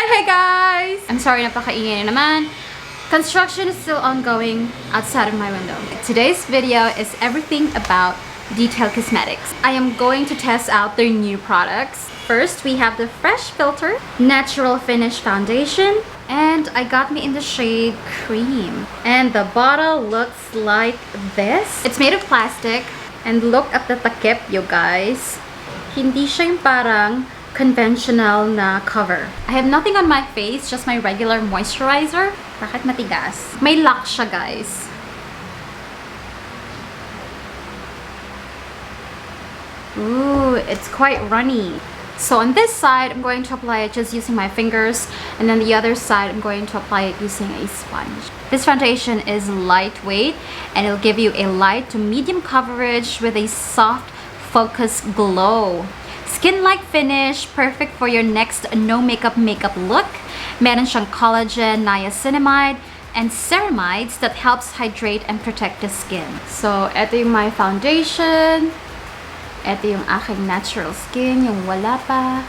Hey guys! I'm sorry napakaingay na naman. Construction is still ongoing outside of my window. Today's video is everything about Detailed Cosmetics. I am going to test out their new products. First, we have the Fresh Filter Natural Finish Foundation. And I got me in the shade Cream. And the bottle looks like this. It's made of plastic. And look at the takip, you guys. Hindi siya yung parang conventional na cover. I have nothing on my face, just my regular moisturizer. Bakit matigas? May lock siya, guys. Ooh, it's quite runny. So on this side, I'm going to apply it just using my fingers. And then the other side, I'm going to apply it using a sponge. This foundation is lightweight and it'll give you a light to medium coverage with a soft, focused glow. Skin-like finish, perfect for your next no-makeup look. Meron siyang collagen, niacinamide, and ceramides that helps hydrate and protect the skin. So, eto yung my foundation. Eto yung aking natural skin, yung wala pa.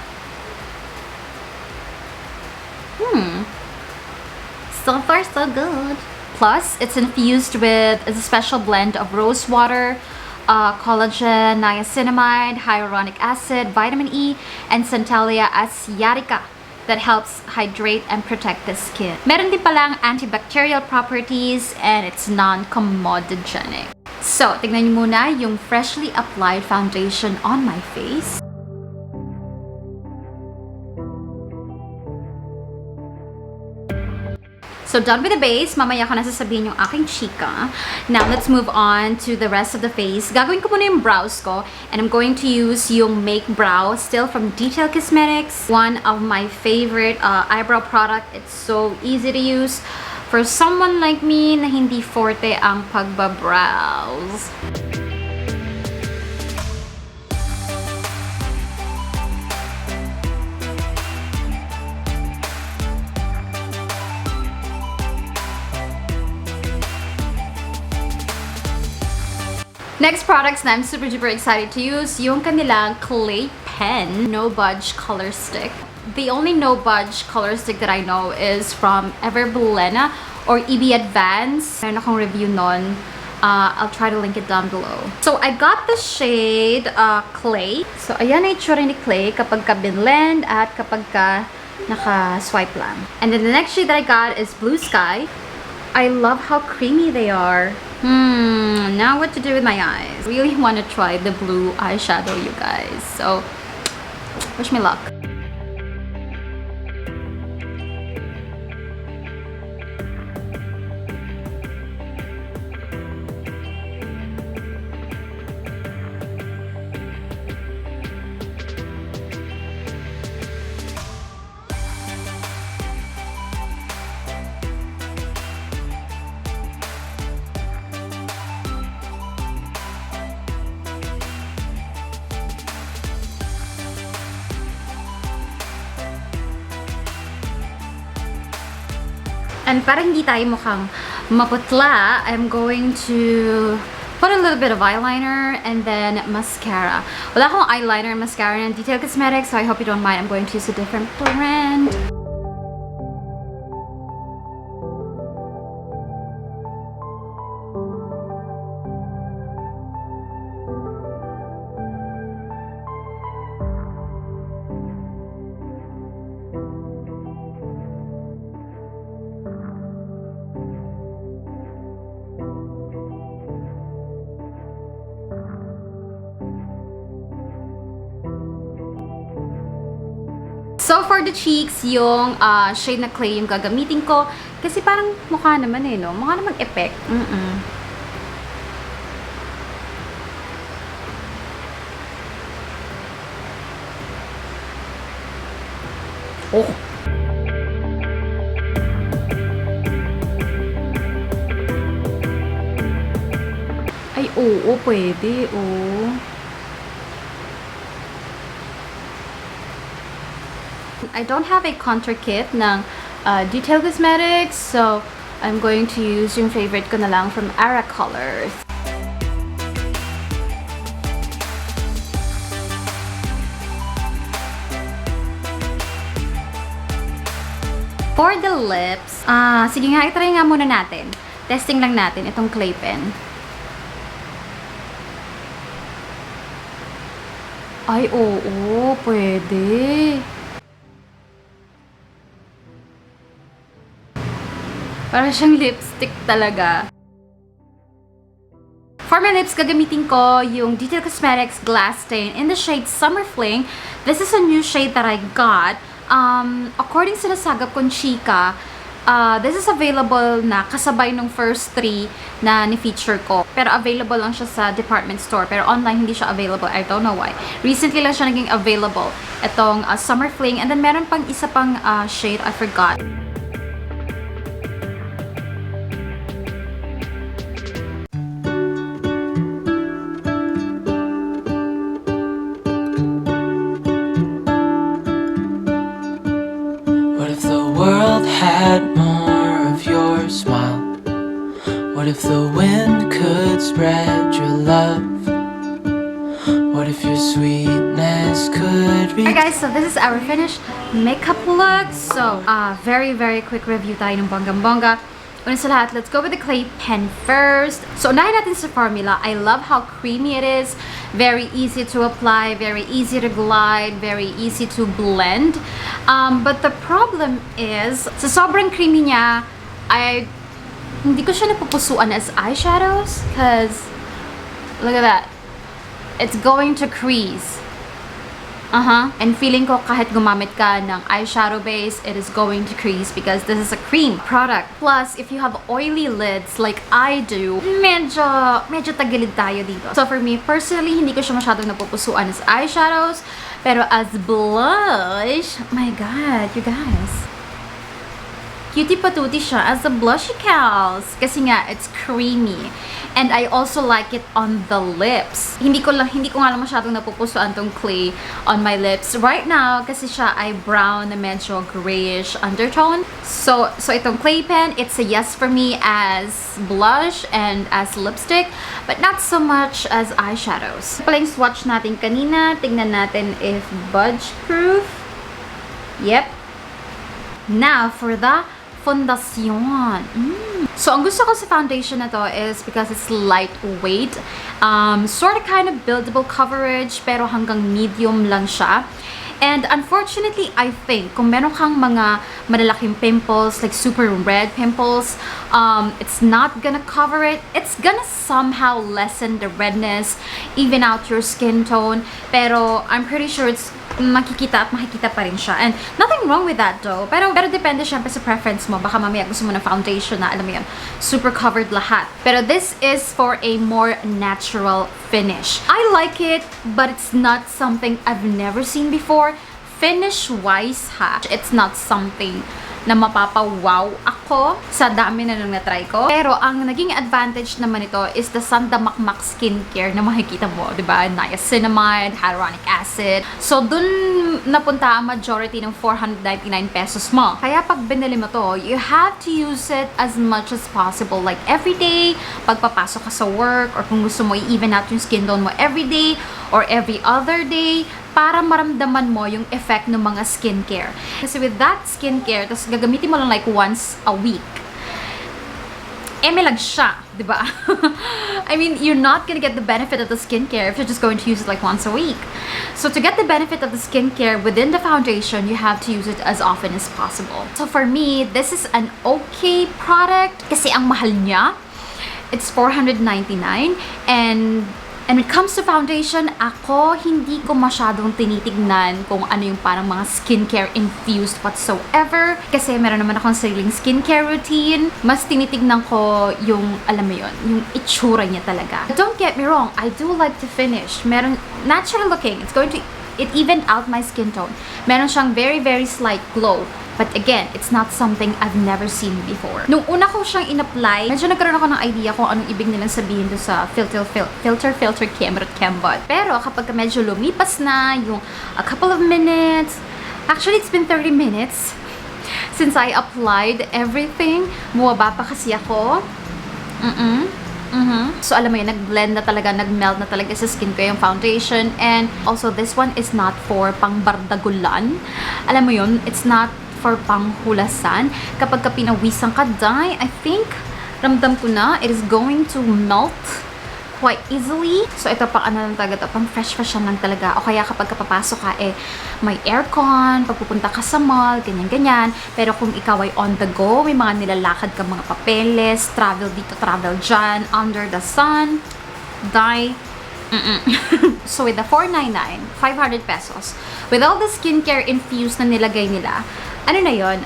So far, so good. Plus, it's infused with a special blend of rose water, collagen, niacinamide, hyaluronic acid, vitamin E, and Centellia asiatica that helps hydrate and protect the skin. Meron din palang antibacterial properties and it's non-comedogenic. So, tignan niyo muna yung freshly applied foundation on my face. So, done with the base. Mamaya ko nasasabihin yung aking chika. Now, let's move on to the rest of the face. Gagawin ko muna yung brows ko. And I'm going to use yung Make Brow, still from Detailed Cosmetics. One of my favorite eyebrow product. It's so easy to use for someone like me na hindi forte ang pagbabrows. Next products na I'm super duper excited to use, yung kanilang clay pen no budge color stick. The only no budge color stick that I know is from Everblena or EB Advance. Meron akong review nun. I'll try to link it down below. So I got the shade clay. So ayan ay itsura ni clay kapag ka binlend at kapag ka naka-swipe lang. And then the next shade that I got is Blue Sky. I love how creamy they are. Now what to do with my eyes? Really want to try the blue eyeshadow, you guys. So, wish me luck. And para hindi tayo mukhang maputla, I'm going to put a little bit of eyeliner and then mascara. Wala akong eyeliner and mascara in Detailed Cosmetics, so I hope you don't mind. I'm going to use a different brand. So, for the cheeks, yung shade na clay yung gagamitin ko. Kasi parang mukha naman eh, no? Mukha naman effect. Oh! Ay, oo, pwede, oh. I don't have a contour kit ng Detailed Cosmetics, so I'm going to use yung favorite ko na lang from Ara Colors. For the lips, sige nga, itry nga muna natin. Testing lang natin itong clay pen. Ay, oo, pwede. Parang siyang lipstick talaga. For my lips, gagamitin ko yung Detail Cosmetics Glass Stain in the shade Summer Fling. This is a new shade that I got. According sa Nasagap kong chika, this is available na kasabay nung first 3 na ni-feature ko. Pero available lang siya sa department store. Pero online hindi siya available. I don't know why. Recently lang siya naging available. Itong Summer Fling. And then meron pang isa pang shade. I forgot. Had more of your smile. What if the wind could spread your love? What if your sweetness could reach? Alright guys, so this is our finished makeup look. So, very quick review tayo ng bonggang-bongga. Una sa lahat, let's go with the clay pen first. So, unahin natin sa formula. I love how creamy it is. Very easy to apply, very easy to glide, very easy to blend. But the problem is, sa sobrang creamy niya, hindi ko siya napupusuan as eyeshadows because, look at that. It's going to crease. And feeling ko kahit gumamit ka ng eyeshadow base, it is going to crease because this is a cream product. Plus, if you have oily lids like I do, medyo tagilid tayo dito. So for me, personally, hindi ko siya masyadong napupusuan as eyeshadows. Pero as blush, my God, you guys. Cutie patuti siya as a blushy cows. Kasi nga, it's creamy. And I also like it on the lips. Hindi ko nga lang masyadong napupusuan tong clay on my lips. Right now, kasi siya ay brown na medyo grayish undertone. So itong clay pen, it's a yes for me as blush and as lipstick. But not so much as eyeshadows. Pala yung swatch natin kanina. Tingnan natin if Budge proof. Yep. Now, for the Fondasyon. So, ang gusto ko sa foundation na to is because it's lightweight. Sort of kind of buildable coverage, pero hanggang medium lang siya. And unfortunately, I think, kung meron kang mga malalaking pimples, like super red pimples, it's not gonna cover it. It's gonna somehow lessen the redness, even out your skin tone. Pero I'm pretty sure it's makikita pa rin siya. And nothing wrong with that though. Pero depende syempre sa preference mo. Baka mamaya gusto mo ng foundation na, alam mo yun, super covered lahat. Pero this is for a more natural finish. I like it, but it's not something I've never seen before. Finish-wise ha, it's not something na mapapawaw ako sa dami na nung na-try ko. Pero ang naging advantage naman ito is the Sandamakmak skincare na makikita mo, di ba? Niacinamide, hyaluronic acid. So, dun napunta ang majority ng 499 pesos mo. Kaya pag binili mo to, you have to use it as much as possible. Like every day, pagpapasok ka sa work, or kung gusto mo i-even out yung skin tone mo every day, or every other day, para maramdaman mo yung effect ng mga skincare. Kasi with that skincare, tapos gagamitin mo lang like once a week, melag siya, di ba? I mean, you're not gonna get the benefit of the skincare if you're just going to use it like once a week. So to get the benefit of the skincare within the foundation, you have to use it as often as possible. So for me, this is an okay product kasi ang mahal niya. It's $499, and when it comes to foundation, ako hindi ko masyadong tinitignan kung ano yung parang mga skincare infused whatsoever. Kasi meron naman akong sariling skincare routine. Mas tinitignan ko yung, alam mo yun, yung itsura niya talaga. Don't get me wrong, I do like to finish. Meron, natural looking. It evened out my skin tone. Meron siyang very slight glow. But again, it's not something I've never seen before. Nung una ko siyang in-apply, medyo nagkaroon ako ng idea kung anong ibig nilang sabihin doon sa filter, kemrot, kembot. Pero kapag medyo lumipas na, yung a couple of minutes, actually it's been 30 minutes since I applied everything. Buwaba pa kasi ako. So alam mo yun, nag-blend na talaga, nag-melt na talaga sa skin ko yung foundation. And also, this one is not for pang bardagulan. Alam mo yun, it's not for panghulasan. Kapag ka pinawisan ka, dye, I think, ramdam ko na, it is going to melt quite easily. So, ito pang ano lang talaga, pang fresh fashion lang talaga. O kaya kapag kapapasok ka, may aircon, pagpupunta ka sa mall, ganyan-ganyan. Pero kung ikaw ay on the go, may mga nilalakad ka mga papeles, travel dito, travel dyan, under the sun, dye. So, with the 499, 500 pesos, with all the skincare infused na nilagay nila, ano na yon,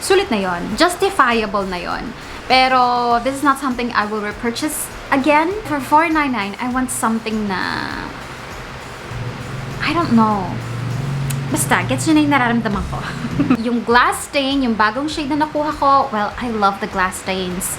sulit na yon, justifiable na yon. Pero, this is not something I will repurchase again. For 499, I want something na, I don't know. Basta, gets yun na yung nararamdaman ko. Yung glass stain, yung bagong shade na nakuha ko, well, I love the glass stains.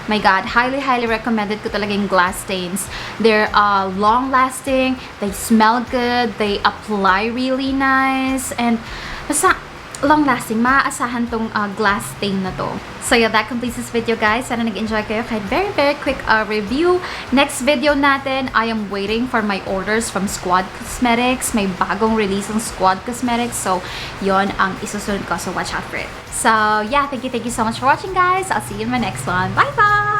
My God, highly, highly recommended ko talaga yung glass stains. They're long-lasting, they smell good, they apply really nice, and basta, long-lasting, maaasahan tong glass stain na to. So yeah, that completes this video, guys. Sana nag-enjoy kayo kahit very, very quick review. Next video natin, I am waiting for my orders from Squad Cosmetics. May bagong release ng Squad Cosmetics. So, yon ang isusunod ko. So, watch out for it. So, yeah, thank you so much for watching, guys. I'll see you in my next one. Bye-bye!